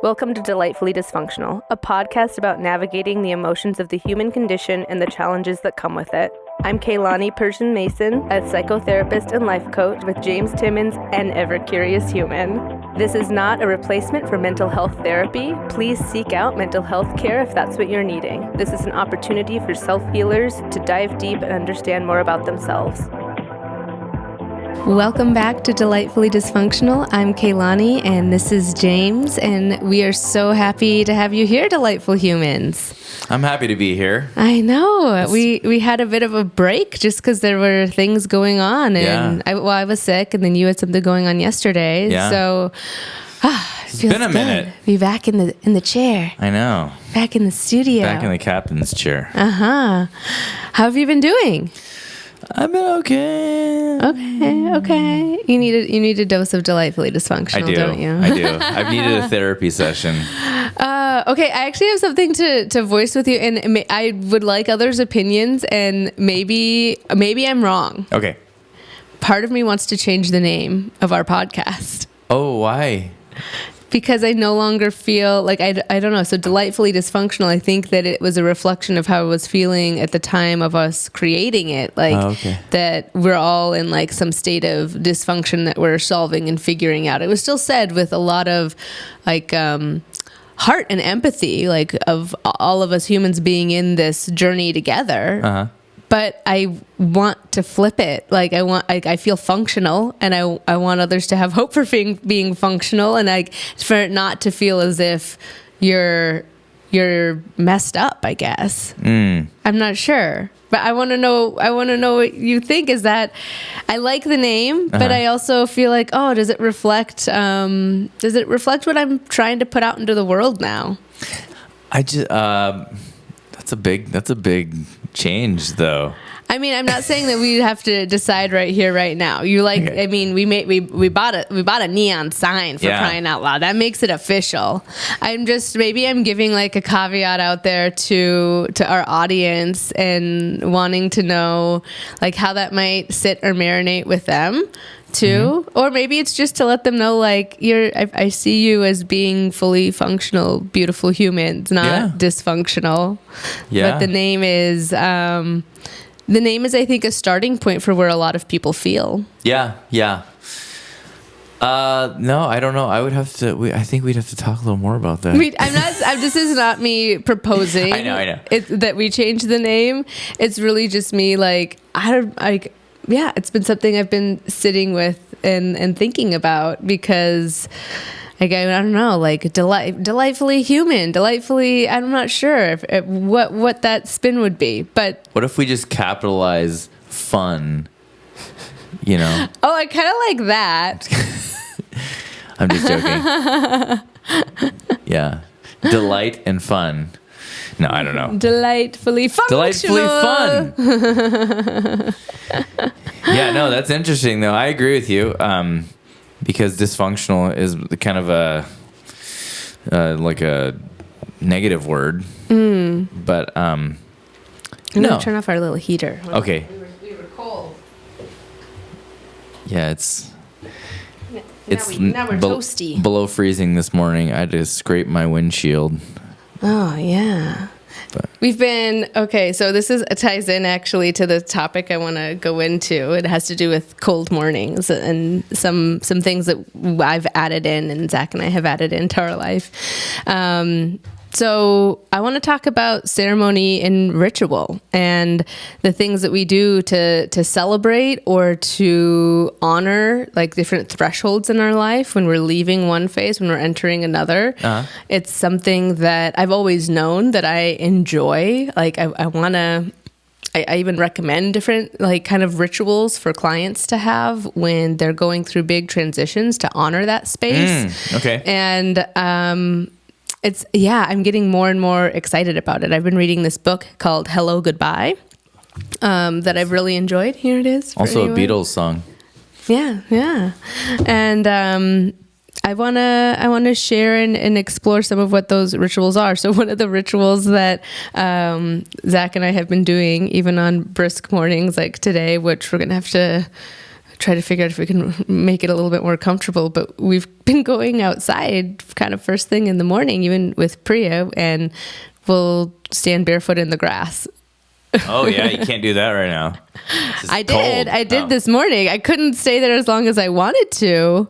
Welcome to Delightfully Dysfunctional, a podcast about navigating the emotions of the human condition and the challenges that come with it. I'm Kaylani Persian Mason, a psychotherapist and life coach with James Timmons, an ever-curious human. This is not a replacement for mental health therapy. Please seek out mental health care if that's what you're needing. This is an opportunity for self-healers to dive deep and understand more about themselves. Welcome back to Delightfully Dysfunctional. I'm Kaylani, and this is James, and we are so happy to have you here, delightful humans. I'm happy to be here. I know. We had a bit of a break just because there were things going on, and I was sick, and then you had something going on yesterday. Yeah. So It's been a minute. Be back in the chair. I know. Back in the studio. Back in the captain's chair. How have you been doing? I've been okay. Okay. You need a dose of Delightfully Dysfunctional, don't you? I do. I've needed a therapy session. Okay, I actually have something to voice with you, and I would like others' opinions, and maybe I'm wrong. Okay. Part of me wants to change the name of our podcast. Oh, why? Because I no longer feel like, I don't know, so Delightfully Dysfunctional, I think that it was a reflection of how I was feeling at the time of us creating it. Like, that we're all in like some state of dysfunction that we're solving and figuring out. It was still said with a lot of like heart and empathy, like of all of us humans being in this journey together. Uh-huh. But I want to flip it. Like I feel functional, and I want others to have hope for being functional, and for it not to feel as if you're messed up, I guess. I'm not sure, but I want to know what you think. Is that I like the name, but I also feel like, does it reflect what I'm trying to put out into the world now? I just that's a big change, though. I mean, I'm not saying that we have to decide right here, right now. I mean, we bought a neon sign for crying out loud. That makes it official. I'm giving like a caveat out there to our audience and wanting to know like how that might sit or marinate with them too. Mm-hmm. Or maybe it's just to let them know like I see you as being fully functional, beautiful humans, not dysfunctional. Yeah. But the name is I think a starting point for where a lot of people feel. Yeah. No, I don't know. I think we'd have to talk a little more about that. This is not me proposing. I know. That we change the name. It's really just me like, it's been something I've been sitting with and thinking about because like, I don't know, like delightfully human, delightfully, I'm not sure what that spin would be, but. What if we just capitalize fun, you know? Oh, I kind of like that. I'm just joking. Yeah. Delight and fun. No, I don't know. Delightfully functional. Delightfully fun. Yeah, no, that's interesting, though. I agree with you. Because dysfunctional is kind of like a negative word. But, I'm going to turn off our little heater. Okay. We were cold. Yeah, it's now we're toasty. Below freezing this morning. I had to scrape my windshield. Oh, yeah. We've been, so this ties in actually to the topic I want to go into. It has to do with cold mornings and some things that I've added in and Zach and I have added into our life. So I want to talk about ceremony and ritual and the things that we do to celebrate or to honor like different thresholds in our life when we're leaving one phase, when we're entering another. Uh-huh. It's something that I've always known that I enjoy. Like I even recommend different like kind of rituals for clients to have when they're going through big transitions to honor that space. Okay. And, I'm getting more and more excited about it. I've been reading this book called Hello, Goodbye that I've really enjoyed. Here it is. Also a Beatles song. Yeah. And I want to share and explore some of what those rituals are. So one of the rituals that Zach and I have been doing, even on brisk mornings like today, which we're going to have to try to figure out if we can make it a little bit more comfortable. But we've been going outside kind of first thing in the morning, even with Priya, and we'll stand barefoot in the grass. Oh yeah, you can't do that right now. I did this morning. I couldn't stay there as long as I wanted to,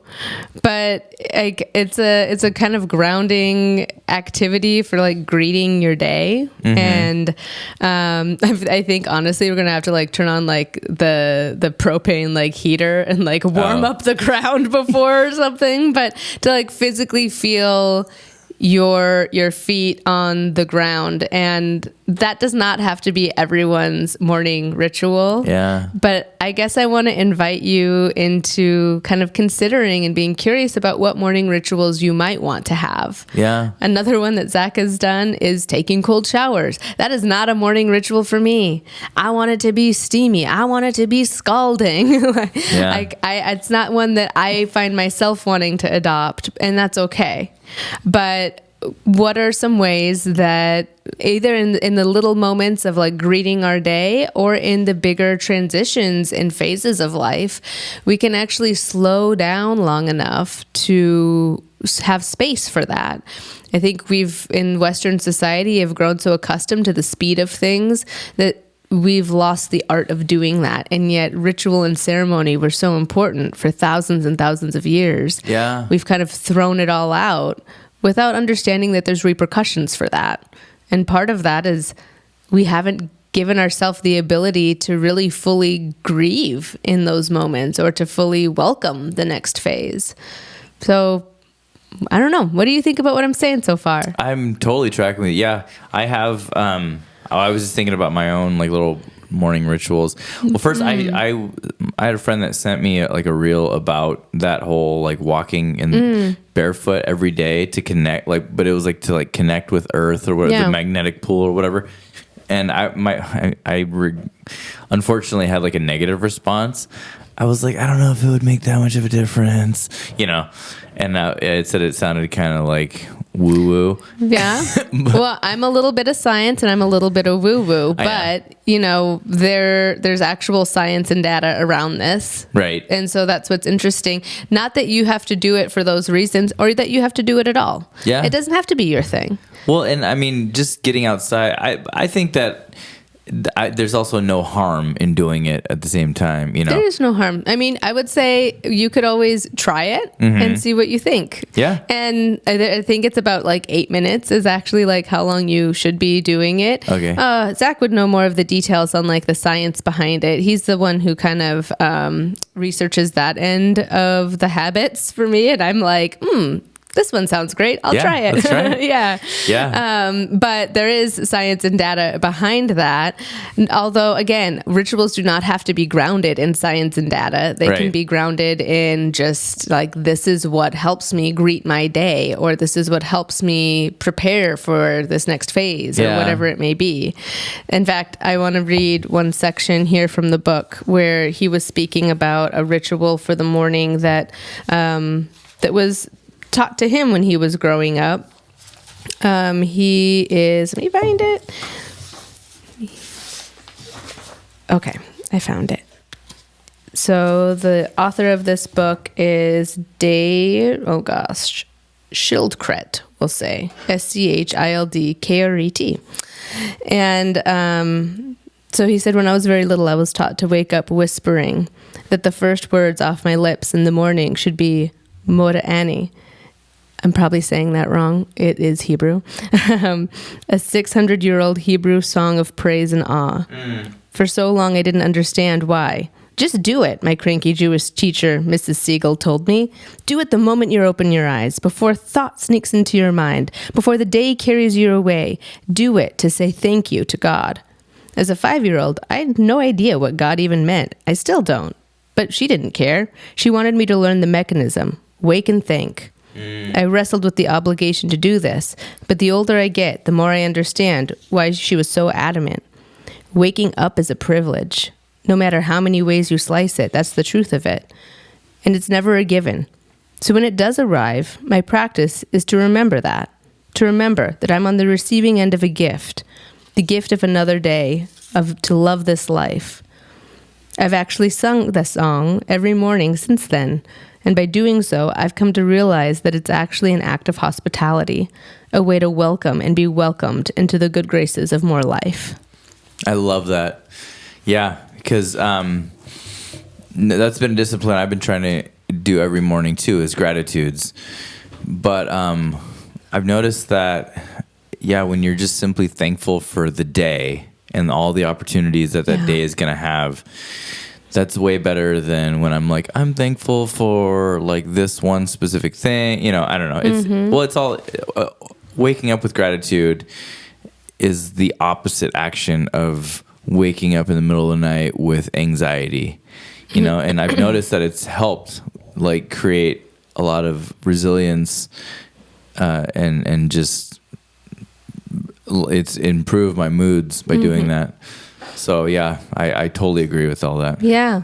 but like it's a kind of grounding activity for like greeting your day. And I think honestly we're gonna have to like turn on like the propane like heater and like warm up the ground before or something, but to like physically feel your feet on the ground. And that does not have to be everyone's morning ritual. Yeah. But I guess I want to invite you into kind of considering and being curious about what morning rituals you might want to have. Yeah. Another one that Zach has done is taking cold showers. That is not a morning ritual for me. I want it to be steamy. I want it to be scalding. It's not one that I find myself wanting to adopt, and that's okay. But what are some ways that either in the little moments of like greeting our day or in the bigger transitions and phases of life, we can actually slow down long enough to have space for that? I think we've in Western society have grown so accustomed to the speed of things that we've lost the art of doing that. And yet ritual and ceremony were so important for thousands and thousands of years. Yeah. We've kind of thrown it all out without understanding that there's repercussions for that. And part of that is we haven't given ourselves the ability to really fully grieve in those moments or to fully welcome the next phase. So I don't know. What do you think about what I'm saying so far? I'm totally tracking with you. Yeah, I have. I was just thinking about my own like little morning rituals. Well, first, I had a friend that sent me like a reel about that whole like walking in barefoot every day to connect, like, but it was like to like connect with Earth or whatever, the magnetic pull or whatever. And I unfortunately had like a negative response. I was like, I don't know if it would make that much of a difference, you know. And it said it sounded kind of like woo-woo. Yeah. Well, I'm a little bit of science and I'm a little bit of woo-woo. But, you know, there's actual science and data around this. Right. And so that's what's interesting. Not that you have to do it for those reasons or that you have to do it at all. Yeah. It doesn't have to be your thing. Well, and I mean, just getting outside, I think that there's also no harm in doing it at the same time, you know? There is no harm. I mean, I would say you could always try it and see what you think. Yeah. And I think it's about like 8 minutes is actually like how long you should be doing it. Okay. Zach would know more of the details on like the science behind it. He's the one who kind of researches that end of the habits for me. And I'm like, this one sounds great. I'll try it. Let's try it. Yeah. Yeah. But there is science and data behind that. Although, again, rituals do not have to be grounded in science and data. They can be grounded in just like, this is what helps me greet my day, or this is what helps me prepare for this next phase, or whatever it may be. In fact, I want to read one section here from the book where he was speaking about a ritual for the morning that was taught to him when he was growing up. Let me find it. Okay, I found it. So the author of this book is Dave, Schildkret, we'll say. Schildkret. And so he said, when I was very little, I was taught to wake up whispering that the first words off my lips in the morning should be Mora Ani. I'm probably saying that wrong. It is Hebrew. A 600-year-old Hebrew song of praise and awe. For so long, I didn't understand why. Just do it, my cranky Jewish teacher, Mrs. Siegel, told me. Do it the moment you open your eyes, before thought sneaks into your mind, before the day carries you away. Do it to say thank you to God. As a 5-year-old, I had no idea what God even meant. I still don't. But she didn't care. She wanted me to learn the mechanism. Wake and think. I wrestled with the obligation to do this, but the older I get, the more I understand why she was so adamant. Waking up is a privilege. No matter how many ways you slice it, that's the truth of it. And it's never a given. So when it does arrive, my practice is to remember that. To remember that I'm on the receiving end of a gift. The gift of another day, to love this life. I've actually sung the song every morning since then, and by doing so, I've come to realize that it's actually an act of hospitality, a way to welcome and be welcomed into the good graces of more life. I love that. Yeah, because that's been a discipline I've been trying to do every morning too, is gratitudes. But I've noticed that, when you're just simply thankful for the day and all the opportunities that day is going to have, that's way better than when I'm like, I'm thankful for like this one specific thing. I don't know. It's all waking up with gratitude is the opposite action of waking up in the middle of the night with anxiety, and I've noticed that it's helped like create a lot of resilience, and just it's improved my moods by doing that. So I totally agree with all that. Yeah.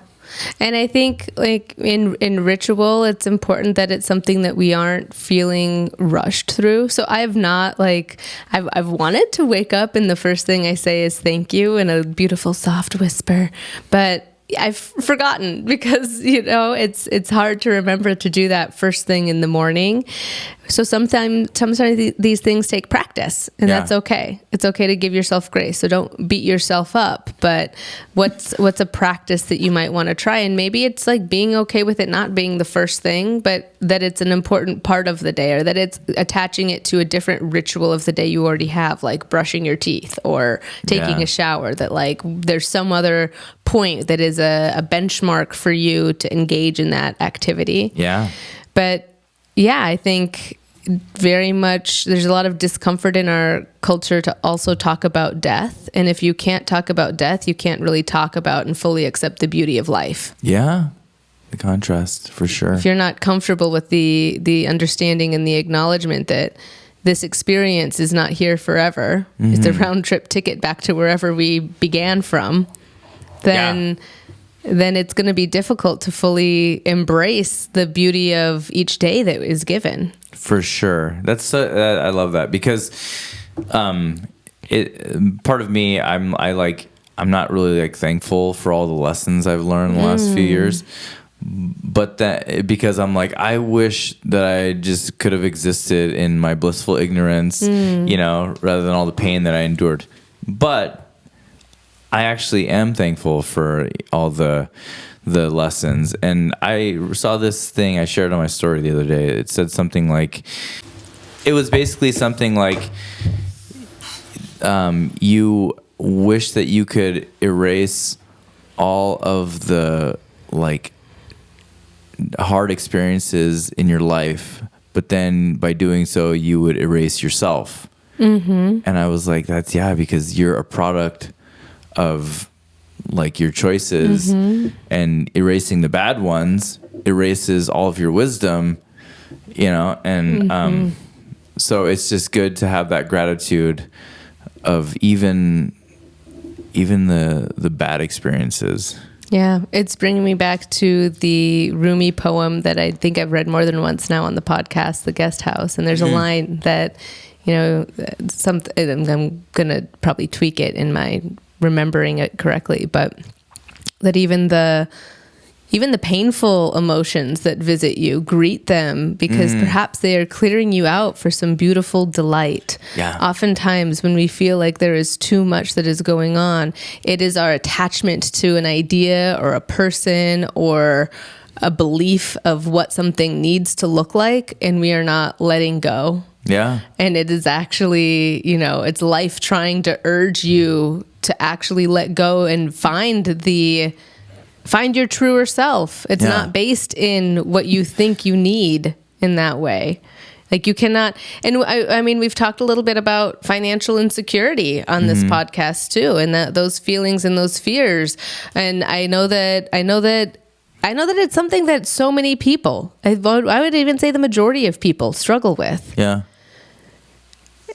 And I think like in ritual, it's important that it's something that we aren't feeling rushed through. So I have not I've wanted to wake up and the first thing I say is thank you in a beautiful soft whisper, but I've forgotten because, it's hard to remember to do that first thing in the morning. So sometimes these things take practice, and that's okay. It's okay to give yourself grace. So don't beat yourself up. But what's a practice that you might want to try? And maybe it's like being okay with it not being the first thing, but that it's an important part of the day, or that it's attaching it to a different ritual of the day you already have, like brushing your teeth or taking a shower, that like there's some other point that is a benchmark for you to engage in that activity. Yeah. But I think very much there's a lot of discomfort in our culture to also talk about death. And if you can't talk about death, you can't really talk about and fully accept the beauty of life. Yeah. The contrast, for sure. If you're not comfortable with the understanding and the acknowledgement that this experience is not here forever, it's a round trip ticket back to wherever we began from, then it's going to be difficult to fully embrace the beauty of each day that is given. For sure. I love that, because part of me, I'm not really like thankful for all the lessons I've learned in the last few years, but that because I'm like, I wish that I just could have existed in my blissful ignorance, rather than all the pain that I endured. But I actually am thankful for all the lessons. And I saw this thing I shared on my story the other day. It said something like, it was basically something like, you wish that you could erase all of the like hard experiences in your life, but then by doing so, you would erase yourself. And I was like, because you're a product of like your choices, and erasing the bad ones erases all of your wisdom, and so it's just good to have that gratitude of even the bad experiences. Yeah, it's bringing me back to the Rumi poem that I think I've read more than once now on the podcast, The Guest House, and there's a line that, I'm going to probably tweak it in my remembering it correctly, but that even the painful emotions that visit you, greet them, because perhaps they are clearing you out for some beautiful delight. Yeah. Oftentimes when we feel like there is too much that is going on, it is our attachment to an idea or a person or a belief of what something needs to look like, and we are not letting go. Yeah. And it is actually, it's life trying to urge you to actually let go and find your truer self. It's not based in what you think you need in that way. Like you cannot, and I mean, we've talked a little bit about financial insecurity on this podcast too, and those feelings and those fears. And I know that it's something that so many people, I would even say the majority of people struggle with. Yeah.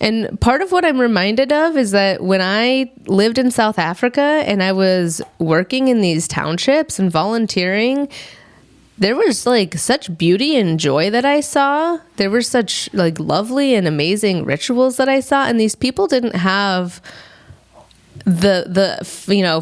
And part of what I'm reminded of is that when I lived in South Africa and I was working in these townships and volunteering, there was like such beauty and joy that I saw. There were such like lovely and amazing rituals that I saw. And these people didn't have the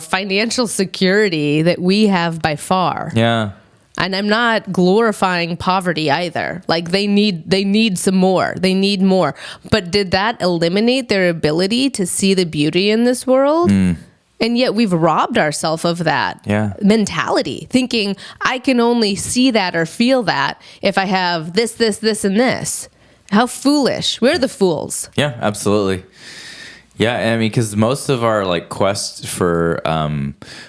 financial security that we have by far. Yeah. And I'm not glorifying poverty either. Like they need some more. They need more. But did that eliminate their ability to see the beauty in this world? And yet we've robbed ourselves of that mentality, thinking I can only see that or feel that if I have this, and this. How foolish. We're the fools. Yeah, absolutely. Yeah, I mean, because most of our like quest for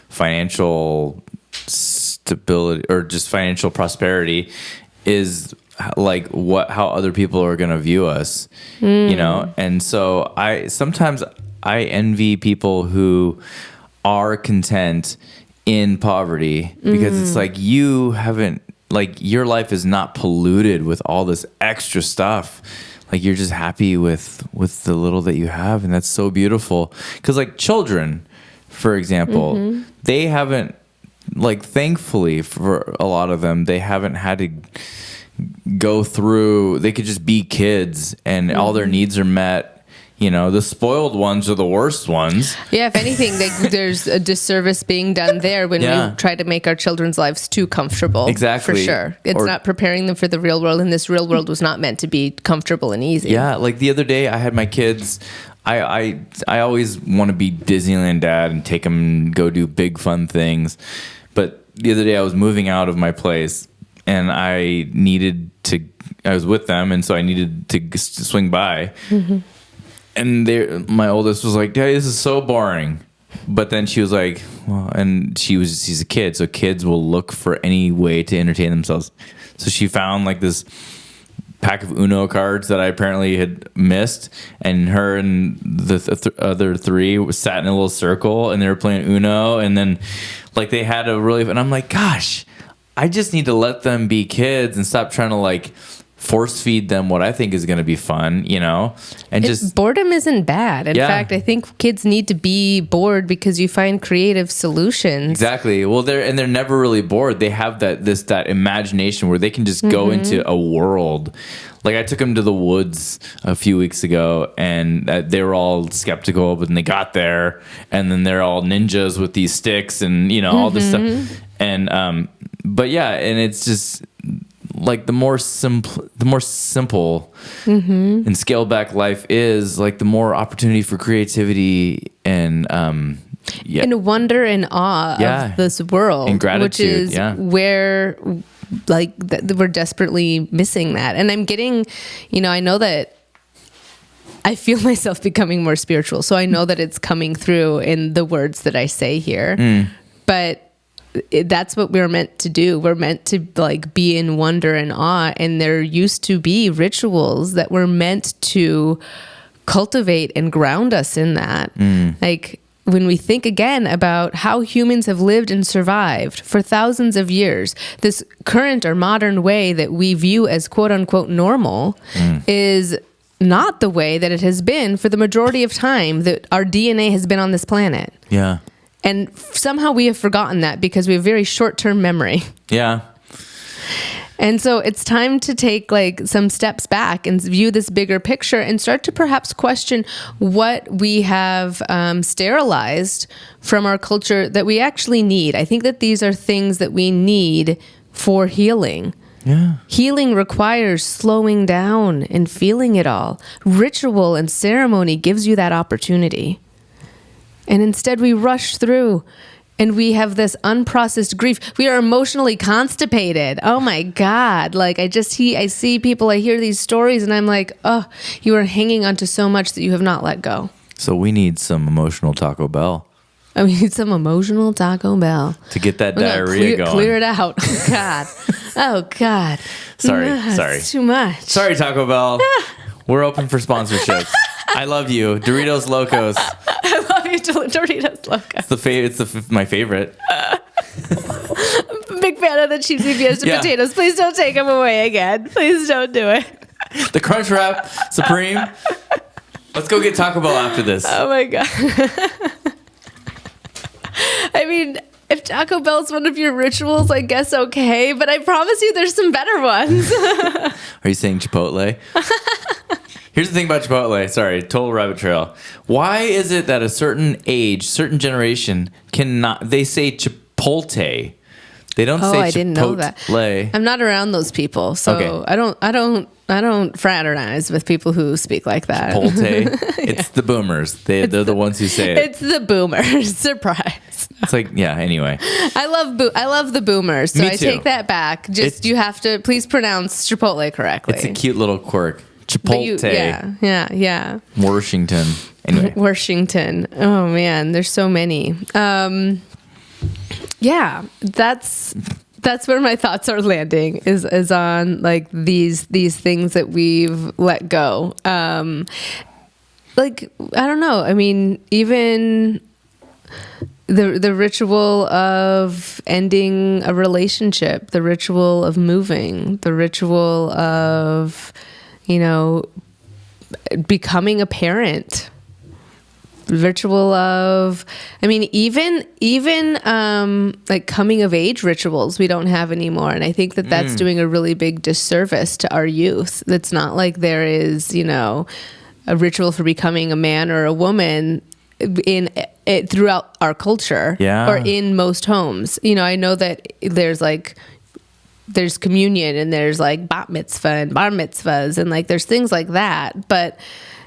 financial stability or just financial prosperity is like how other people are going to view us, and so sometimes I envy people who are content in poverty because it's like you haven't, like your life is not polluted with all this extra stuff. Like you're just happy with the little that you have, and that's so beautiful. Because like children, for example, they haven't, like thankfully for a lot of them, they haven't had to go through. They could just be kids, and all their needs are met. The spoiled ones are the worst ones. Yeah, if anything, there's a disservice being done there when we try to make our children's lives too comfortable. Exactly. For sure. It's not preparing them for the real world, and this real world was not meant to be comfortable and easy. Yeah, like the other day I had my kids. I always want to be Disneyland dad and take them and go do big fun things. But the other day I was moving out of my place, and I was with them, and so I needed to swing by. And my oldest was like, "Daddy, this is so boring." But then she was like, "Well," and she's a kid, so kids will look for any way to entertain themselves. So she found like this pack of Uno cards that I apparently had missed, and her and the other three sat in a little circle, and they were playing Uno, and then like they had and I'm like, gosh, I just need to let them be kids and stop trying to like force feed them what I think is going to be fun, and just boredom isn't bad. In fact, I think kids need to be bored because you find creative solutions. Exactly. Well, they're never really bored. They have that imagination where they can just go into a world. Like I took them to the woods a few weeks ago, and they were all skeptical, but then they got there, and then they're all ninjas with these sticks and all this stuff. And but yeah, and it's just like the more simple and scaled back life is, like the more opportunity for creativity and and wonder and awe of this world, and gratitude, which is where like we're desperately missing that. And I'm getting, I know that I feel myself becoming more spiritual, so I know that it's coming through in the words that I say here, but that's what we're meant to do. We're meant to like be in wonder and awe. And there used to be rituals that were meant to cultivate and ground us in that. Like when we think again about how humans have lived and survived for thousands of years, this current or modern way that we view as quote unquote normal is not the way that it has been for the majority of time that our DNA has been on this planet. Yeah. And somehow we have forgotten that because we have very short-term memory. Yeah. And so it's time to take like some steps back and view this bigger picture and start to perhaps question what we have sterilized from our culture that we actually need. I think that these are things that we need for healing. Yeah. Healing requires slowing down and feeling it all. Ritual and ceremony gives you that opportunity. And instead we rush through and we have this unprocessed grief. We are emotionally constipated. Oh my God. Like I see people, I hear these stories and I'm like, oh, you are hanging onto so much that you have not let go. So we need some emotional Taco Bell. I need some emotional Taco Bell. To get that diarrhea going. Clear it out. Oh God. Oh God. Sorry. It's too much. Sorry, Taco Bell. We're open for sponsorships. I love you. Doritos Locos. I love you, Doritos Locos. It's my favorite. Big fan of the cheesy fiesta potatoes. Please don't take them away again. Please don't do it. The Crunchwrap Supreme. Let's go get Taco Bell after this. Oh my God. I mean, if Taco Bell's one of your rituals, I guess okay, but I promise you there's some better ones. Are you saying Chipotle? Here's the thing about Chipotle. Sorry, total rabbit trail. Why is it that a certain age, certain generation cannot? They say Chipotle. They don't say Chipotle. I didn't know that. I'm not around those people, so okay. I don't fraternize with people who speak like that. Chipotle. It's the boomers. They're the ones who say it. It's the boomers. Surprise. It's like, yeah, anyway. I love the boomers, so Me I too. take that back. You have to please pronounce Chipotle correctly. It's a cute little quirk. Chipotle. Yeah. Washington. Anyway. Washington. Oh man, there's so many. Yeah, that's where my thoughts are landing is on like these things that we've let go. Like, I don't know. I mean, even the ritual of ending a relationship, the ritual of moving, the ritual of, becoming a parent, ritual of, I mean, even like coming of age rituals we don't have anymore. And I think that that's doing a really big disservice to our youth. It's not like there is, a ritual for becoming a man or a woman in it throughout our culture or in most homes. I know that there's communion and there's like bat mitzvah and bar mitzvahs and like there's things like that. But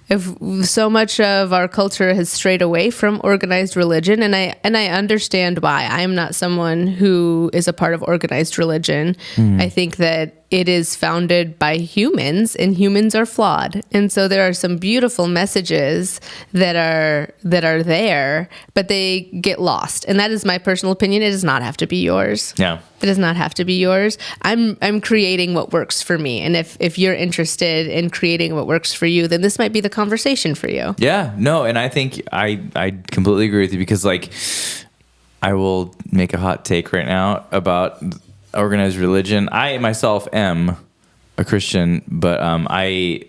if so much of our culture has strayed away from organized religion, and I understand why. I am not someone who is a part of organized religion. I think that it is founded by humans, and humans are flawed. And so there are some beautiful messages that are there, but they get lost. And that is my personal opinion. It does not have to be yours. Yeah. It does not have to be yours. I'm creating what works for me. And if you're interested in creating what works for you, then this might be the conversation for you. Yeah, no, and I think I completely agree with you because like I will make a hot take right now about organized religion. I myself am a Christian, but I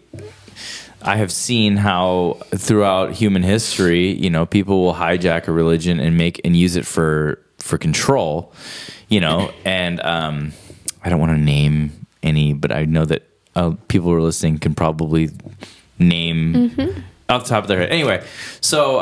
have seen how throughout human history, people will hijack a religion and use it for control, and I don't want to name any, but I know that people who are listening can probably name off the top of their head. Anyway, so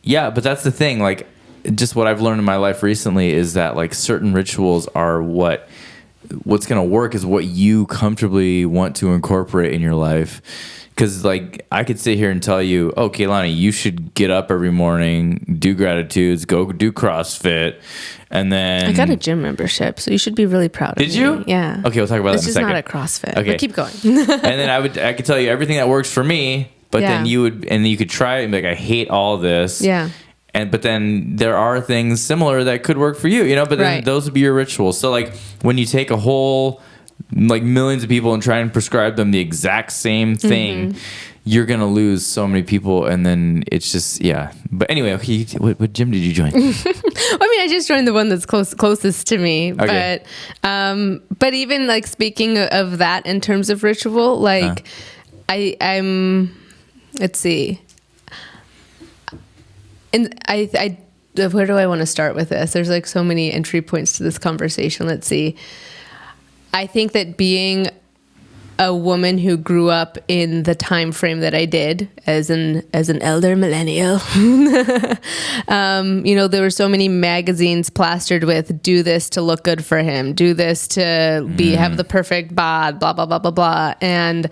but that's the thing. Like, just what I've learned in my life recently is that like certain rituals are what's going to work is what you comfortably want to incorporate in your life. Because like I could sit here and tell you, oh, Kaylani, you should get up every morning, do gratitudes, go do CrossFit, and then I got a gym membership, so you should be really proud of me. Did you? Yeah. Okay, we'll talk about that in a second. This is not a CrossFit. Okay, but keep going. And then I could tell you everything that works for me, but then you could try it and be like, I hate all this. Yeah. But then there are things similar that could work for you, but then those would be your rituals. So like when you take a whole like millions of people and try and prescribe them the exact same thing, you're going to lose so many people. And then it's just, But anyway, okay, what gym did you join? I mean, I just joined the one that's closest to me. Okay. But even like speaking of that in terms of ritual, like I'm, let's see. And I where do I want to start with this? There's like so many entry points to this conversation. Let's see. I think that being a woman who grew up in the time frame that I did as an elder millennial, there were so many magazines plastered with do this to look good for him, do this to have the perfect bod, blah, blah, blah, blah, blah. And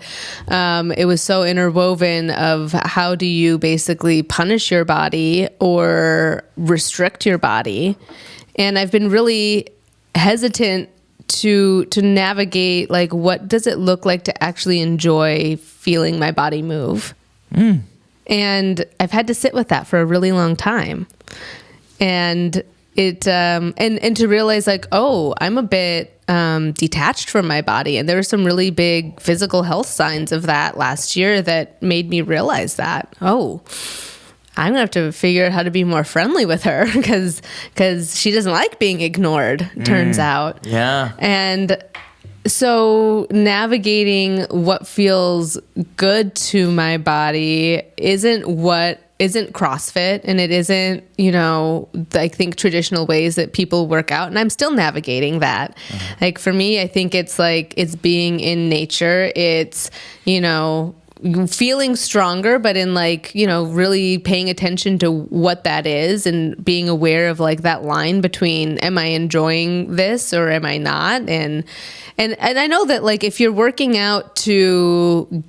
it was so interwoven of how do you basically punish your body or restrict your body. And I've been really hesitant to navigate, like, what does it look like to actually enjoy feeling my body move? And I've had to sit with that for a really long time. And it, and to realize like, oh, I'm a bit detached from my body. And there were some really big physical health signs of that last year that made me realize that, oh, I'm going to have to figure out how to be more friendly with her because she doesn't like being ignored, turns out. Yeah. And so navigating what feels good to my body isn't CrossFit, and it isn't, I think traditional ways that people work out. And I'm still navigating that. Like for me, I think it's like, it's being in nature. It's, feeling stronger, but in like, you know, really paying attention to what that is and being aware of like that line between, am I enjoying this or am I not? And I know that like if you're working out to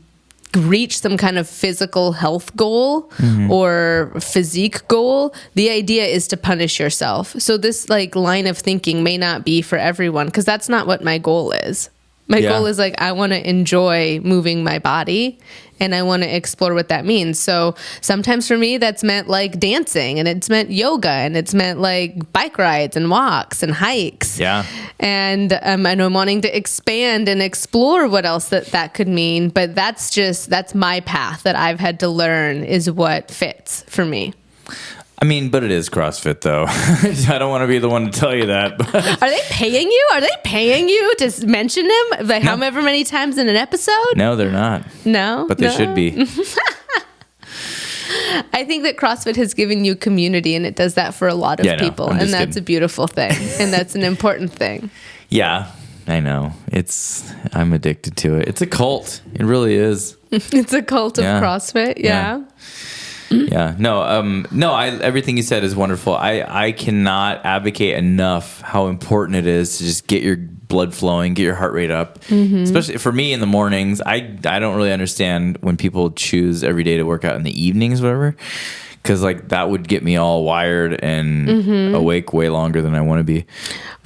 reach some kind of physical health goal or physique goal, the idea is to punish yourself. So this like line of thinking may not be for everyone, because that's not what my goal is. My goal is like, I want to enjoy moving my body and I want to explore what that means. So sometimes for me, that's meant like dancing, and it's meant yoga, and it's meant like bike rides and walks and hikes. Yeah. And I'm wanting to expand and explore what else that could mean. But that's my path that I've had to learn is what fits for me. I mean, but it is CrossFit, though. I don't want to be the one to tell you that. But. Are they paying you? Are they paying you to mention him? Like however many times in an episode? No, they're not. No? But they should be. I think that CrossFit has given you community, and it does that for a lot of people. And that's kidding. A beautiful thing. And that's an important thing. Yeah, I know. I'm addicted to it. It's a cult. It really is. It's a cult of CrossFit. Yeah. Yeah, everything you said is wonderful. I cannot advocate enough how important it is to just get your blood flowing, get your heart rate up. Especially for me in the mornings. I don't really understand when people choose every day to work out in the evenings, whatever, because like that would get me all wired and awake way longer than I want to be.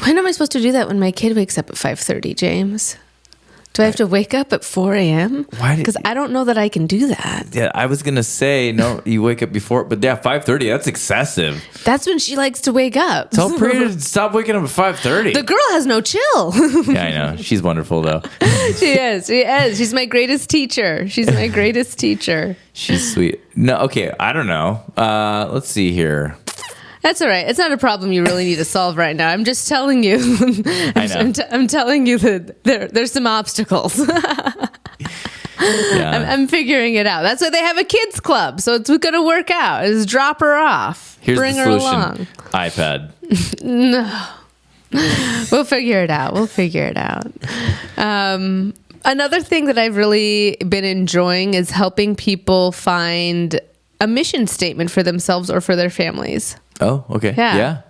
When am I supposed to do that when my kid wakes up at 5:30, James? Do I have to wake up at 4 a.m.? Because I don't know that I can do that. Yeah, I was going to say, no, you wake up before, but yeah, 5:30, that's excessive. That's when she likes to wake up. Tell Priya to stop waking up at 5:30. The girl has no chill. Yeah, I know. She's wonderful, though. She is. She's my greatest teacher. She's sweet. No, okay, I don't know. Let's see here. That's all right. It's not a problem you really need to solve right now. I'm just telling you. I know. I'm telling you that there's some obstacles. I'm figuring it out. That's why they have a kids club. So it's going to work out. Just drop her off. Here's Bring the her solution. along. iPad. No. We'll figure it out. Another thing that I've really been enjoying is helping people find a mission statement for themselves or for their families. Oh, okay. Yeah.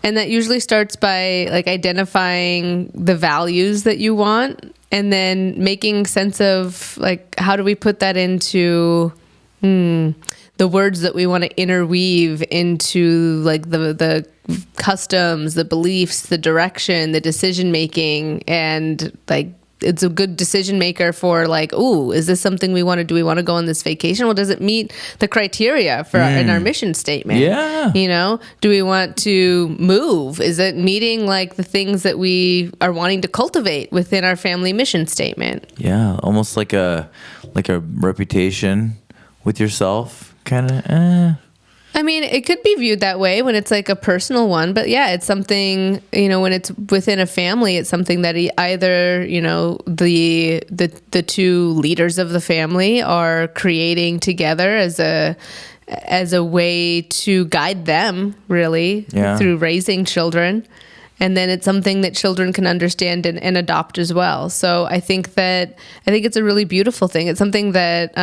And that usually starts by like identifying the values that you want and then making sense of like, how do we put that into the words that we want to interweave into like the customs, the beliefs, the direction, the decision making, and like, it's a good decision maker for like, ooh, is this something we want to do? We want to go on this vacation. Well, does it meet the criteria for in our mission statement? Yeah. You know, do we want to move? Is it meeting like the things that we are wanting to cultivate within our family mission statement? Yeah. Almost like a reputation with yourself kind of. I mean, it could be viewed that way when it's like a personal one, but yeah, it's something, you know, when it's within a family, it's something that either, you know, the two leaders of the family are creating together as a way to guide them really through raising children. And then it's something that children can understand and adopt as well. So I think it's a really beautiful thing. It's something that,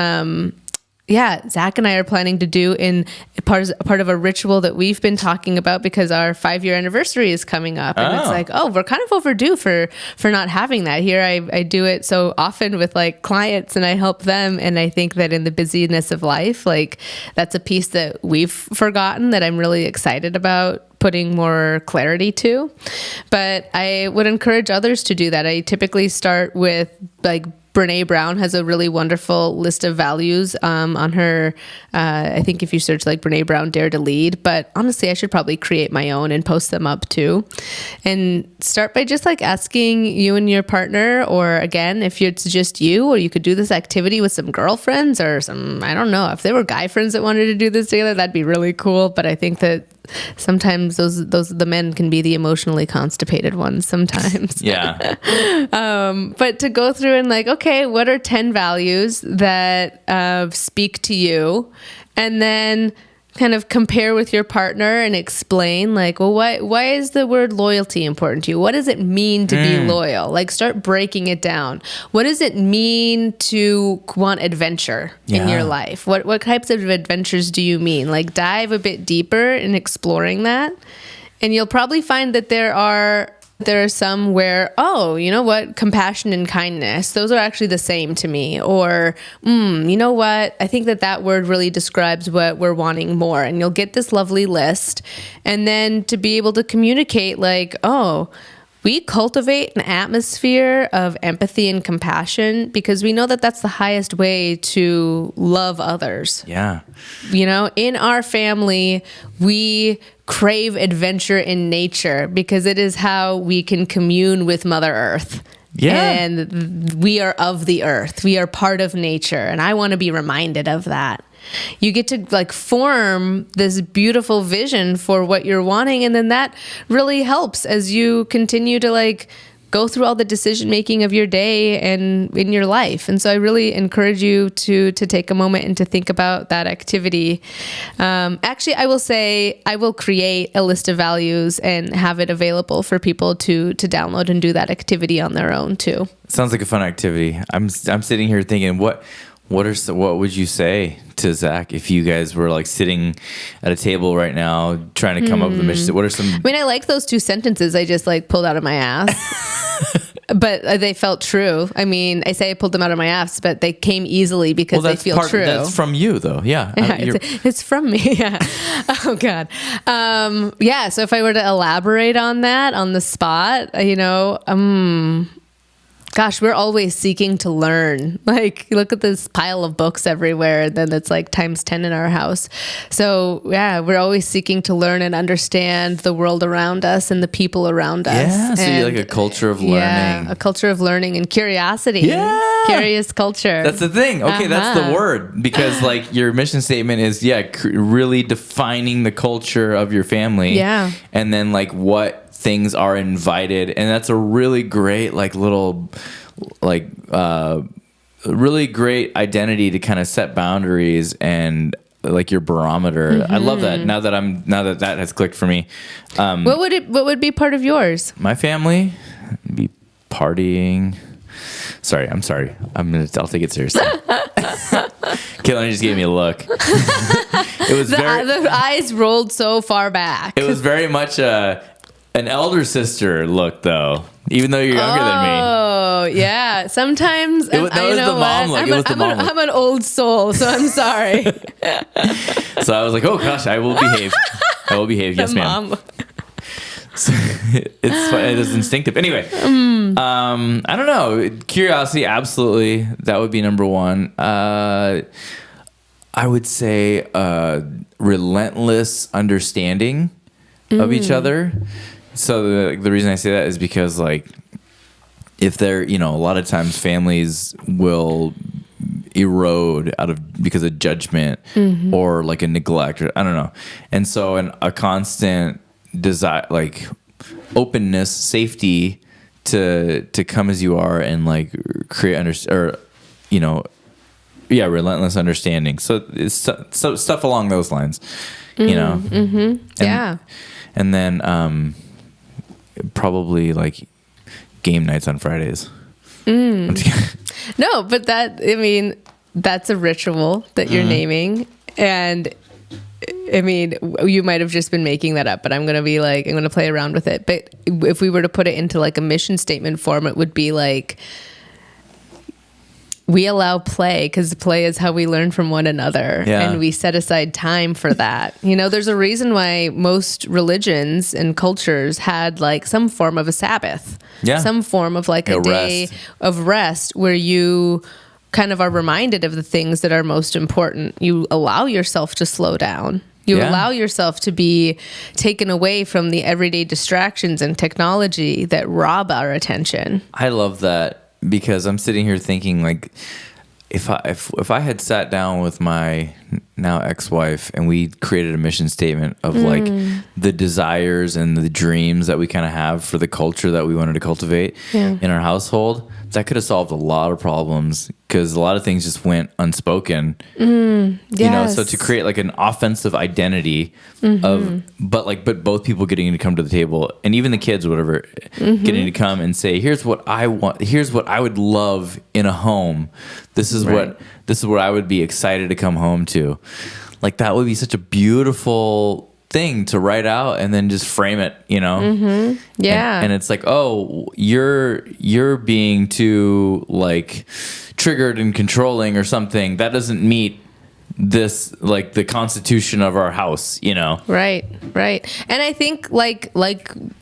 Zach and I are planning to do in part of a ritual that we've been talking about because our 5-year anniversary is coming up. And it's like, we're kind of overdue for not having that. Here I do it so often with like clients and I help them. And I think that in the busyness of life, like that's a piece that we've forgotten that I'm really excited about putting more clarity to. But I would encourage others to do that. I typically start with like Brene Brown has a really wonderful list of values on her. I think if you search like Brene Brown Dare to Lead, but honestly, I should probably create my own and post them up too. And start by just like asking you and your partner, or again, if it's just you, or you could do this activity with some girlfriends or some, I don't know, if there were guy friends that wanted to do this together, that'd be really cool. But I think that sometimes the men can be the emotionally constipated ones sometimes. Yeah. But to go through and like, okay, what are 10 values that speak to you? And then kind of compare with your partner and explain like, well, why is the word loyalty important to you? What does it mean to be loyal? Like, start breaking it down. What does it mean to want adventure in your life? What types of adventures do you mean? Like, dive a bit deeper in exploring that. And you'll probably find that there are some where, oh, you know what, compassion and kindness, those are actually the same to me. Or, you know what, I think that word really describes what we're wanting more. And you'll get this lovely list. And then to be able to communicate like, oh, we cultivate an atmosphere of empathy and compassion because we know that that's the highest way to love others. Yeah. You know, in our family, we crave adventure in nature because it is how we can commune with Mother Earth. Yeah. And we are of the earth. We are part of nature. And I want to be reminded of that. You get to like form this beautiful vision for what you're wanting. And then that really helps as you continue to like go through all the decision making of your day and in your life. And so I really encourage you to take a moment and to think about that activity. Actually, I will say I will create a list of values and have it available for people to download and do that activity on their own too. Sounds like a fun activity. I'm sitting here thinking, what would you say to Zach if you guys were like sitting at a table right now trying to come up with a mission? What are some? I mean, I like those 2 sentences I just like pulled out of my ass, but they felt true. I mean, I say I pulled them out of my ass, but they came easily because they feel true. That's from you, though. Yeah, it's from me. Yeah. Oh God. Yeah. So if I were to elaborate on that on the spot, you know, gosh, we're always seeking to learn. Like, look at this pile of books everywhere. And then it's like times 10 in our house. So yeah, we're always seeking to learn and understand the world around us and the people around us. Yeah, so you like a culture of learning. Yeah, a culture of learning and curiosity. Yeah. Curious culture. That's the thing. Okay, that's the word. Because like your mission statement is, really defining the culture of your family. Yeah. And then like what things are invited, and that's a really great really great identity to kind of set boundaries and like your barometer. I love that. Now that has clicked for me. What would be part of yours? My family be partying. I'm sorry. I'll take it seriously. Kaylani just gave me a look. It was the eyes rolled so far back. It was very much an elder sister look, though, even though you're younger than me. Oh, yeah. Sometimes I'm an old soul, so I'm sorry. So I was like, oh, gosh, I will behave. I will behave. Yes, ma'am. So it is instinctive. Anyway, I don't know. Curiosity, absolutely. That would be number 1. I would say relentless understanding of each other. So the reason I say that is because like if they're, a lot of times families will erode because of judgment or like a neglect, or I don't know. And so a constant desire, like openness, safety to come as you are and like create relentless understanding. So it's stuff along those lines, Yeah. And then probably like game nights on Fridays. No, but that's a ritual that you're naming. And I mean, you might have just been making that up, but I'm going to play around with it. But if we were to put it into like a mission statement form, it would be like, we allow play because play is how we learn from one another, and we set aside time for that. There's a reason why most religions and cultures had like some form of a Sabbath, some form of like a day of rest where you kind of are reminded of the things that are most important. You allow yourself to slow down. You allow yourself to be taken away from the everyday distractions and technology that rob our attention. I love that. Because I'm sitting here thinking, like, if I had sat down with my now ex-wife, and we created a mission statement of like the desires and the dreams that we kind of have for the culture that we wanted to cultivate in our household, that could have solved a lot of problems, because a lot of things just went unspoken. You know, so to create like an offensive identity but both people getting to come to the table, and even the kids, whatever, getting to come and say, here's what I want, here's what I would love in a home. This is what I would be excited to come home to. Like, that would be such a beautiful thing to write out and then just frame it, you know? And it's like, oh, you're being too like triggered and controlling or something. That doesn't meet this, like, the constitution of our house, you know? Right. And I think like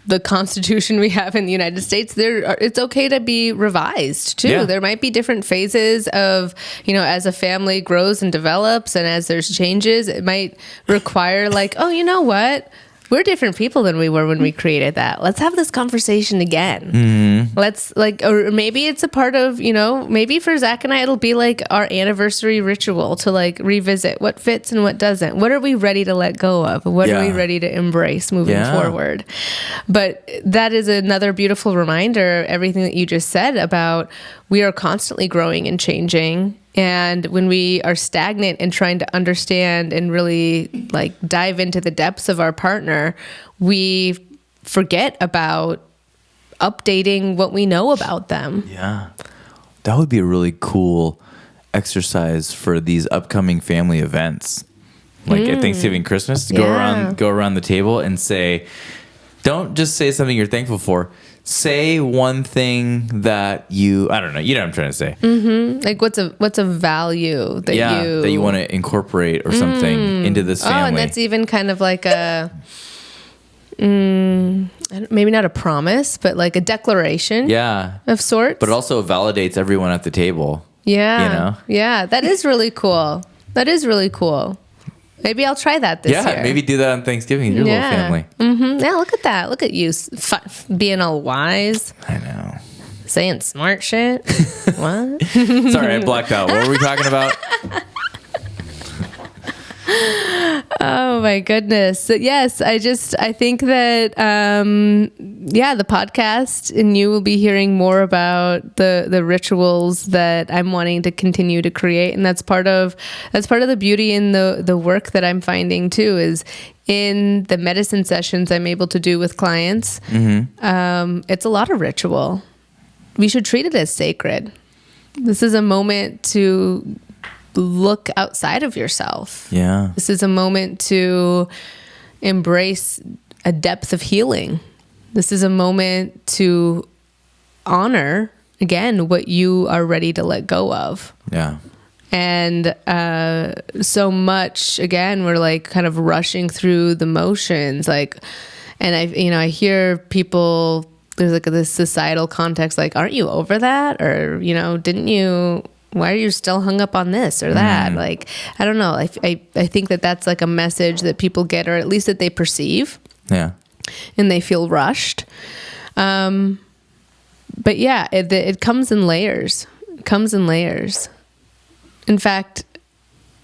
the Constitution we have in the United States, it's okay to be revised too. There might be different phases of, you know, as a family grows and develops, and as there's changes, it might require like, oh, you know what? We're different people than we were when we created that. Let's have this conversation again. Let's or maybe it's a part of, you know, maybe for Zach and I, it'll be like our anniversary ritual to like revisit what fits and what doesn't. What are we ready to let go of? What are we ready to embrace moving forward? But that is another beautiful reminder, everything that you just said about we are constantly growing and changing. And when we are stagnant and trying to understand and really like dive into the depths of our partner, we forget about updating what we know about them. Yeah. That would be a really cool exercise for these upcoming family events. Like at Thanksgiving, Christmas, to go around the table and say, don't just say something you're thankful for. Say one thing that I don't know, you know what I'm trying to say. Like what's a value that you want to incorporate or something into this family. Oh, and that's even kind of like a, maybe not a promise, but like a declaration of sorts. But it also validates everyone at the table. Yeah. You know? Yeah, that is really cool. Maybe I'll try that this year. Yeah, maybe do that on Thanksgiving, your little family. Yeah, look at that. Look at you being all wise. I know. Saying smart shit. What? Sorry, I blacked out. What were we talking about? Oh my goodness. Yes, I think that the podcast, and you will be hearing more about the rituals that I'm wanting to continue to create, and that's part of the beauty in the work that I'm finding too, is in the medicine sessions I'm able to do with clients. It's a lot of ritual. We should treat it as sacred. This is a moment to look outside of yourself. Yeah. This is a moment to embrace a depth of healing. This is a moment to honor, again, what you are ready to let go of. Yeah. And so much, again, we're like kind of rushing through the motions. Like, and I hear people, there's like this societal context, like, aren't you over that? Or, why are you still hung up on this or that? Like, I don't know. I think that's like a message that people get, or at least that they perceive. Yeah. And they feel rushed. But yeah, it comes in layers. In fact,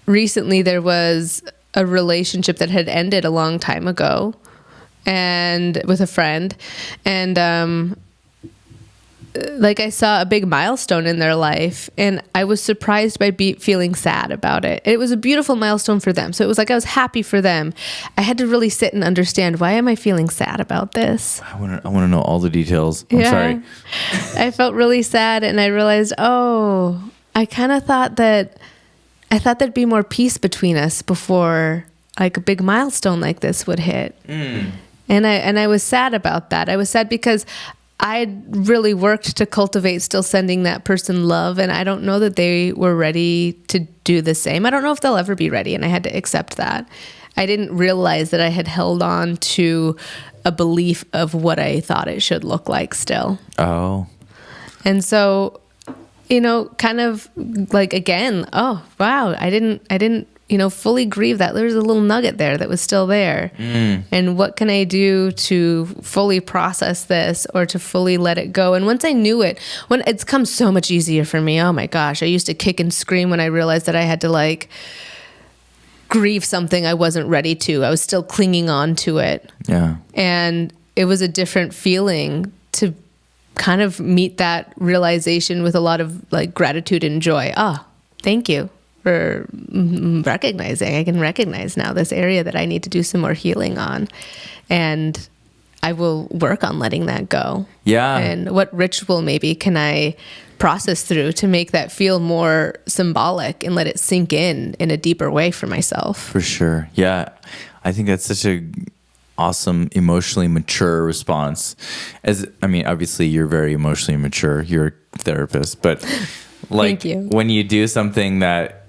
recently there was a relationship that had ended a long time ago, and with a friend, and like I saw a big milestone in their life, and I was surprised by feeling sad about it. It was a beautiful milestone for them. So it was like I was happy for them. I had to really sit and understand, why am I feeling sad about this? I want to know all the details. I'm sorry. I felt really sad, and I realized, I kind of thought there'd be more peace between us before like a big milestone like this would hit. And I was sad about that. I was sad because I'd really worked to cultivate still sending that person love, and I don't know that they were ready to do the same. I don't know if they'll ever be ready, and I had to accept that. I didn't realize that I had held on to a belief of what I thought it should look like still. Oh. And so, kind of like, again, oh, wow, I didn't fully grieve that. There was a little nugget there that was still there. And what can I do to fully process this, or to fully let it go? And once I knew it, when it's come so much easier for me, oh my gosh, I used to kick and scream when I realized that I had to like grieve something I wasn't ready to. I was still clinging on to it. Yeah. And it was a different feeling to kind of meet that realization with a lot of like gratitude and joy. Thank you for recognizing. I can recognize now this area that I need to do some more healing on. And I will work on letting that go. Yeah. And what ritual maybe can I process through to make that feel more symbolic and let it sink in a deeper way for myself? For sure. Yeah. I think that's such a awesome, emotionally mature response. Obviously you're very emotionally mature. You're a therapist, but like when you do something that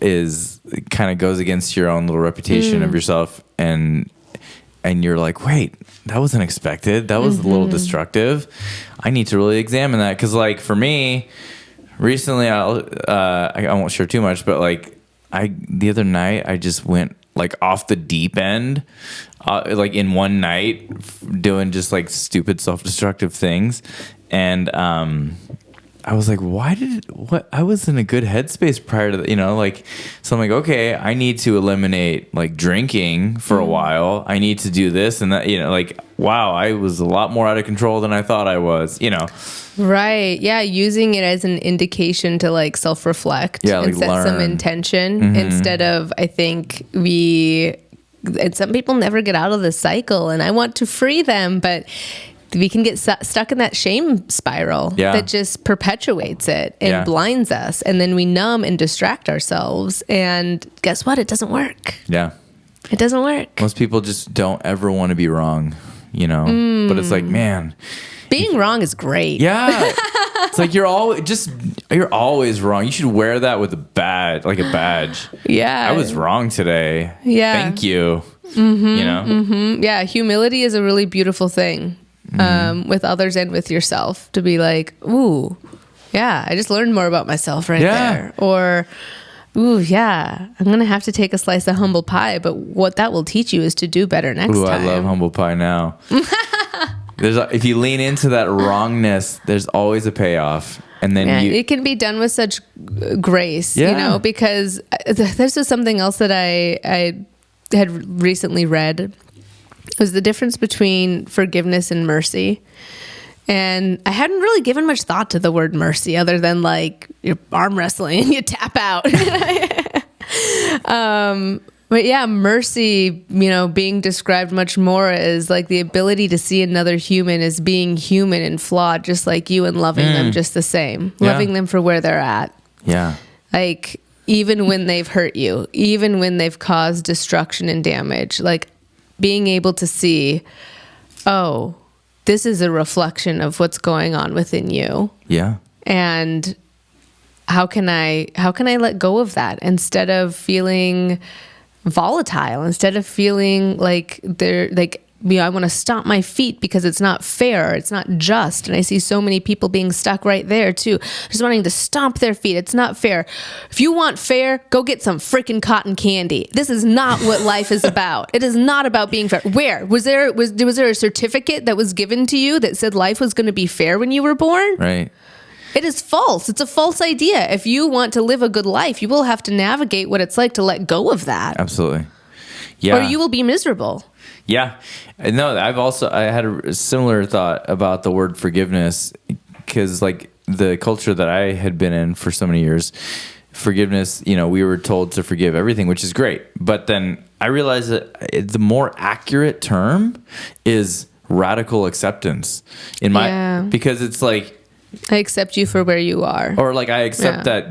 is kind of goes against your own little reputation of yourself and you're like, wait, that wasn't expected. That was a little destructive. I need to really examine that. Cause like for me recently, I won't share too much, but like the other night I just went like off the deep end, like in one night doing just like stupid self-destructive things. And, I was like, I was in a good headspace prior to that, so I'm like, okay, I need to eliminate like drinking for a while. I need to do this and that, wow, I was a lot more out of control than I thought I was, Right. Yeah. Using it as an indication to like self-reflect and set some intention instead of, I think and some people never get out of the cycle and I want to free them, but we can get stuck in that shame spiral that just perpetuates it and blinds us. And then we numb and distract ourselves. And guess what? It doesn't work. Yeah. It doesn't work. Most people just don't ever want to be wrong, but it's like, man. Being wrong is great. Yeah. It's like you're always wrong. You should wear that with a badge. Yeah. I was wrong today. Yeah. Thank you. Yeah. Humility is a really beautiful thing. With others and with yourself, to be like, ooh, yeah, I just learned more about myself there. Or, ooh, yeah, I'm going to have to take a slice of humble pie, but what that will teach you is to do better next time. I love humble pie now. If you lean into that wrongness, there's always a payoff. And then it can be done with such grace, because this is something else that I had recently read. Was the difference between forgiveness and mercy. And I hadn't really given much thought to the word mercy other than like you're arm wrestling and you tap out. But yeah, mercy, being described much more as like the ability to see another human as being human and flawed just like you and loving them just the same. Loving them for where they're at. Yeah. Like even when they've hurt you, even when they've caused destruction and damage, like being able to see, oh, this is a reflection of what's going on within you. Yeah. And how can I let go of that instead of feeling volatile, instead of feeling like I want to stomp my feet because it's not fair, it's not just. And I see so many people being stuck right there too, just wanting to stomp their feet. It's not fair. If you want fair, go get some freaking cotton candy. This is not what life is about. It is not about being fair. Where was there a certificate that was given to you that said life was going to be fair when you were born? Right. It is false. It's a false idea. If you want to live a good life, you will have to navigate what it's like to let go of that. Absolutely. Yeah. Or you will be miserable. Yeah. No, I had a similar thought about the word forgiveness, because like the culture that I had been in for so many years, forgiveness, we were told to forgive everything, which is great. But then I realized that the more accurate term is radical acceptance because it's like, I accept you for where you are. Or like, I accept that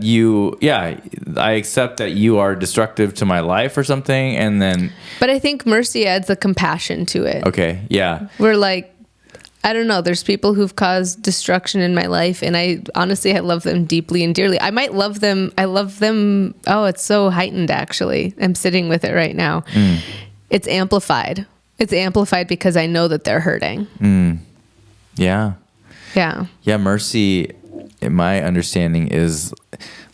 I accept that you are destructive to my life or something. And then. But I think mercy adds a compassion to it. Okay. Yeah. We're like, I don't know. There's people who've caused destruction in my life. And I love them deeply and dearly. I might love them. I love them. Oh, it's so heightened, actually. I'm sitting with it right now. It's amplified. It's amplified because I know that they're hurting. Yeah. Yeah. Yeah. Mercy, in my understanding, is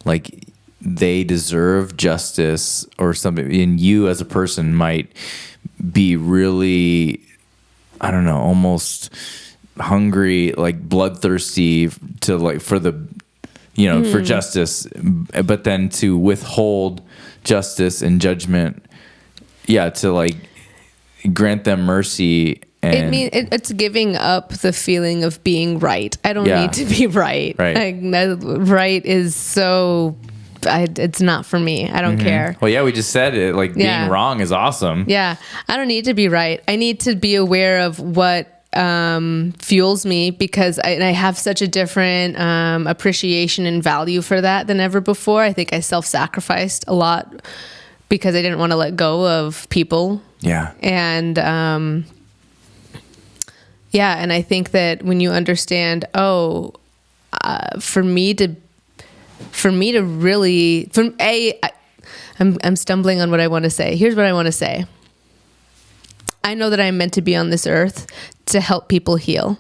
like they deserve justice or something. And you as a person might be really, I don't know, almost hungry, like bloodthirsty to like for the, for justice, but then to withhold justice and judgment. Yeah, to like grant them mercy. And it's giving up the feeling of being right. I don't need to be right. Right. Right is so. It's not for me. I don't care. Well, yeah, we just said it. Like being wrong is awesome. Yeah, I don't need to be right. I need to be aware of what fuels me, because I have such a different appreciation and value for that than ever before. I think I self-sacrificed a lot because I didn't want to let go of people. Yeah. And and I think that when you understand, for me to really, I'm stumbling on what I want to say. Here's what I want to say. I know that I'm meant to be on this earth to help people heal.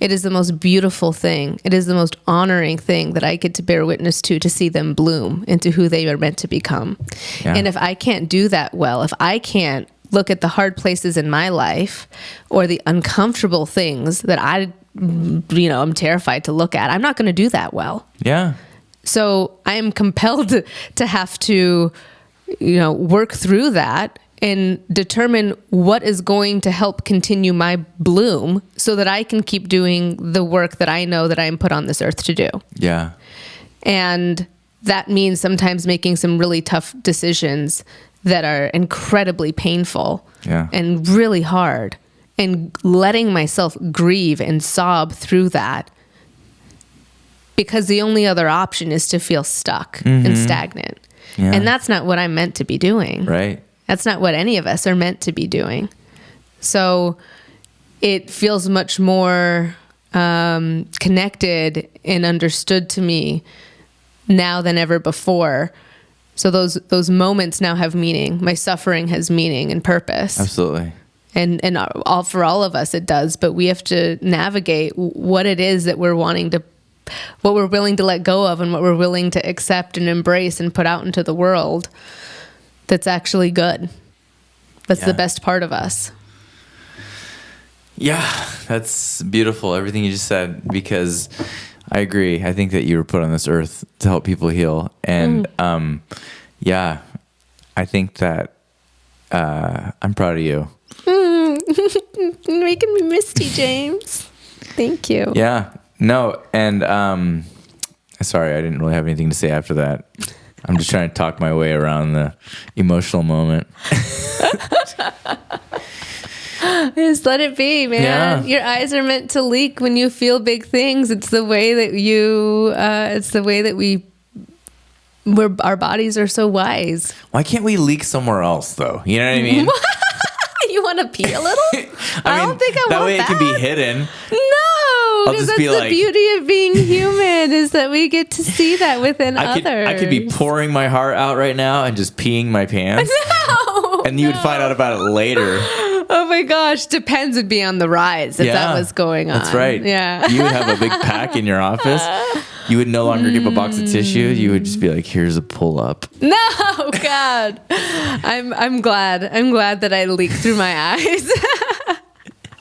It is the most beautiful thing. It is the most honoring thing that I get to bear witness to see them bloom into who they are meant to become. Yeah. And if I can't do that well, if I can't look at the hard places in my life or the uncomfortable things that I'm terrified to look at, I'm not going to do that well. Yeah. So I am compelled to have to, work through that and determine what is going to help continue my bloom so that I can keep doing the work that I know that I am put on this earth to do. Yeah. And that means sometimes making some really tough decisions that are incredibly painful and really hard, and letting myself grieve and sob through that, because the only other option is to feel stuck and stagnant. Yeah. And that's not what I'm meant to be doing. Right. That's not what any of us are meant to be doing. So it feels much more connected and understood to me now than ever before. So those moments now have meaning. My suffering has meaning and purpose. Absolutely. And for all of us it does, but we have to navigate what it is that we're wanting to, what we're willing to let go of, and what we're willing to accept and embrace and put out into the world that's actually good. That's the best part of us. Yeah, that's beautiful, everything you just said, because I agree. I think that you were put on this earth to help people heal. And I think that I'm proud of you. Making me misty, James. Thank you. Yeah. No, and sorry, I didn't really have anything to say after that. I'm just trying to talk my way around the emotional moment. Just let it be, man. Yeah. Your eyes are meant to leak when you feel big things. It's the way that our bodies are so wise. Why can't we leak somewhere else, though? You know what I mean? You want to pee a little? I don't think I want that. That way it can be hidden. No, because that's the beauty of being human, is that we get to see that within others. I could be pouring my heart out right now and just peeing my pants. No, and you would find out about it later. Oh my gosh, depends would be on the rise if that was going on. That's right. Yeah. You would have a big pack in your office. You would no longer give a box of tissue. You would just be like, "Here's a pull up." No, God. I'm glad that I leak through my eyes.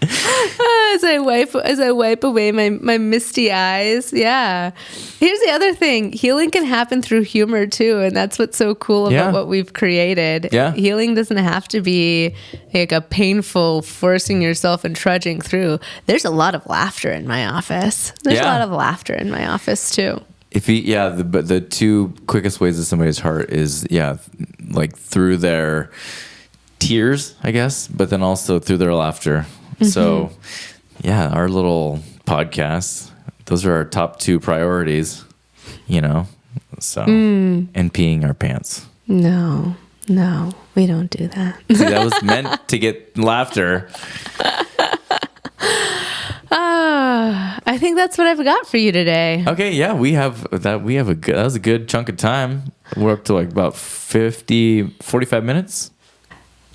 As I wipe away my misty eyes. Yeah. Here's the other thing. Healing can happen through humor too, and that's what's so cool about what we've created. Yeah. Healing doesn't have to be like a painful forcing yourself and trudging through. There's a lot of laughter in my office. There's a lot of laughter in my office too. The two quickest ways to somebody's heart is like through their tears, I guess, but then also through their laughter. So, our little podcast, those are our top two priorities, so, and peeing our pants. No, we don't do that. See, that was meant to get laughter. I think that's what I've got for you today. Okay, yeah, that was a good chunk of time. We're up to like about 45 minutes.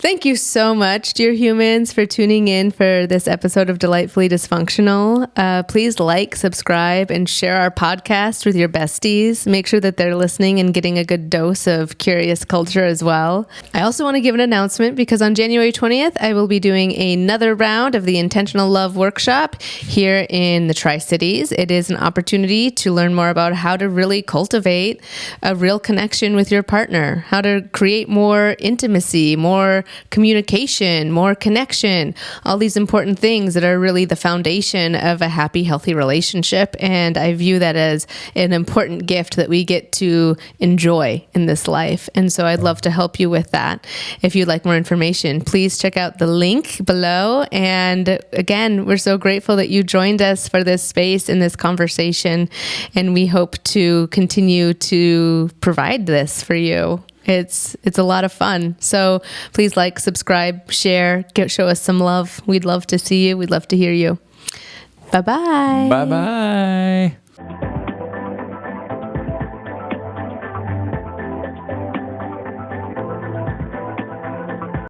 Thank you so much, dear humans, for tuning in for this episode of Delightfully Dysfunctional. Please like, subscribe, and share our podcast with your besties. Make sure that they're listening and getting a good dose of curious culture as well. I also want to give an announcement because on January 20th, I will be doing another round of the Intentional Love Workshop here in the Tri-Cities. It is an opportunity to learn more about how to really cultivate a real connection with your partner, how to create more intimacy, more communication, more connection, all these important things that are really the foundation of a happy, healthy relationship. And I view that as an important gift that we get to enjoy in this life. And so I'd love to help you with that. If you'd like more information, please check out the link below. And again, we're so grateful that you joined us for this space and this conversation. And we hope to continue to provide this for you. It's a lot of fun. So please like, subscribe, share, show us some love. We'd love to see you. We'd love to hear you. Bye-bye. Bye-bye.